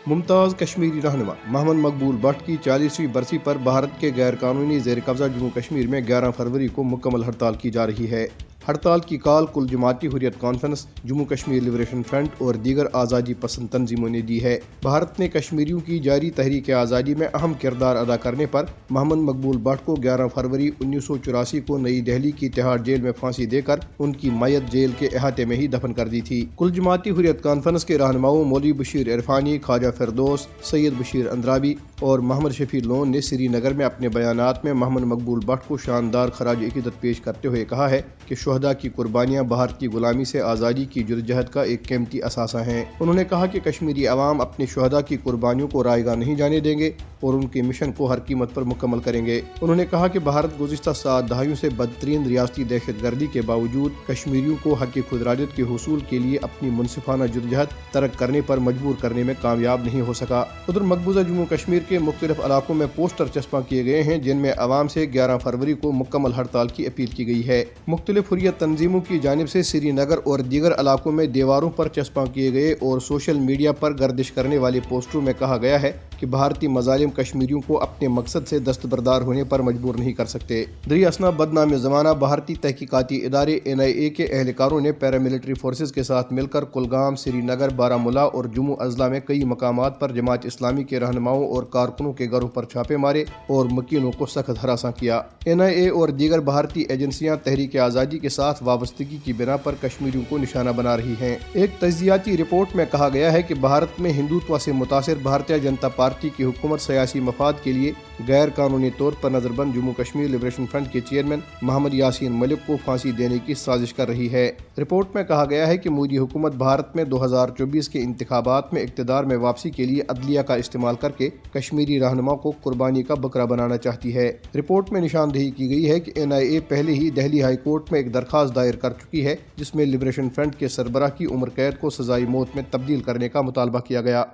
ممتاز کشمیری رہنما محمد مقبول بٹ کی 40ویں برسی پر بھارت کے غیر قانونی زیر قبضہ جموں کشمیر میں 11 فروری کو مکمل ہڑتال کی جا رہی ہے۔ ہڑتال کی کال کل جماعتی Hurriyat Conference, Jammu Kashmir Liberation Front اور دیگر آزادی پسند تنظیموں نے دی ہے۔ بھارت نے کشمیریوں کی جاری تحریک آزادی میں اہم کردار ادا کرنے پر محمد مقبول بٹ کو 11 فروری 1984 کو نئی دہلی کی تہاڑ جیل میں پھانسی دے کر ان کی میت جیل کے احاطے میں ہی دفن کر دی تھی۔ کل جماعتی حریت کانفرنس کے رہنماؤں مولوی بشیر عرفانی، خواجہ فردوس، سید بشیر اندرابی اور محمد شفیع لون نے سری نگر میں اپنے بیانات میں محمد مقبول بٹ کو شاندار خراج عقیدت پیش کرتے ہوئے کہا ہے کہ شہداء کی قربانیاں بھارتی غلامی سے آزادی کی جدوجہد کا ایک قیمتی اثاثہ ہیں۔ انہوں نے کہا کہ کشمیری عوام اپنے شہداء کی قربانیوں کو رائیگاں نہیں جانے دیں گے اور ان کے مشن کو ہر قیمت پر مکمل کریں گے۔ انہوں نے کہا کہ بھارت گزشتہ 7 دہائیوں سے بدترین ریاستی دہشت گردی کے باوجود کشمیریوں کو حق خودارادیت کے حصول کے لیے اپنی منصفانہ جدوجہد ترک کرنے پر مجبور کرنے میں کامیاب نہیں ہو سکا۔ ادھر مقبوضہ جموں کشمیر کے مختلف علاقوں میں پوسٹر چسپاں کیے گئے ہیں جن میں عوام سے 11 فروری کو مکمل ہڑتال کی اپیل کی گئی ہے۔ مختلف حریت تنظیموں کی جانب سے سری نگر اور دیگر علاقوں میں دیواروں پر چسپاں کیے گئے اور سوشل میڈیا پر گردش کرنے والے پوسٹروں میں کہا گیا ہے کہ بھارتی مظالم کشمیریوں کو اپنے مقصد سے دستبردار ہونے پر مجبور نہیں کر سکتے۔ دری اثنا بدنام زمانہ بھارتی تحقیقاتی ادارے NIA کے اہلکاروں نے پیراملٹری فورسز کے ساتھ مل کر کلگام، سری نگر، بارہمولہ اور جموں اضلاع میں کئی مقامات پر جماعت اسلامی کے رہنماؤں اور کارکنوں کے گھروں پر چھاپے مارے اور مکینوں کو سخت ہراساں کیا۔ NIA اور دیگر بھارتی ایجنسیاں تحریک آزادی کے ساتھ وابستگی کی بنا پر کشمیریوں کو نشانہ بنا رہی ہیں۔ ایک تجزیاتی رپورٹ میں کہا گیا ہے کہ بھارت میں ہندوتوا سے متاثر بھارتیہ جنتا پارٹی کی حکومت سیاسی مفاد کے لیے غیر قانونی طور پر نظر بند جموں کشمیر لبریشن فرنٹ کے چیئرمین محمد یاسین ملک کو پھانسی دینے کی سازش کر رہی ہے۔ رپورٹ میں کہا گیا ہے کہ مودی حکومت بھارت میں 2024 کے انتخابات میں اقتدار میں واپسی کے لیے عدلیہ کا استعمال کر کے کشمیری رہنما کو قربانی کا بکرا بنانا چاہتی ہے۔ رپورٹ میں نشاندہی کی گئی ہے کہ NIA پہلے ہی دہلی ہائی کورٹ میں ایک درخواست دائر کر چکی ہے جس میں لبریشن فرنٹ کے سربراہ کی عمر قید کو سزائے موت میں تبدیل کرنے کا مطالبہ کیا گیا۔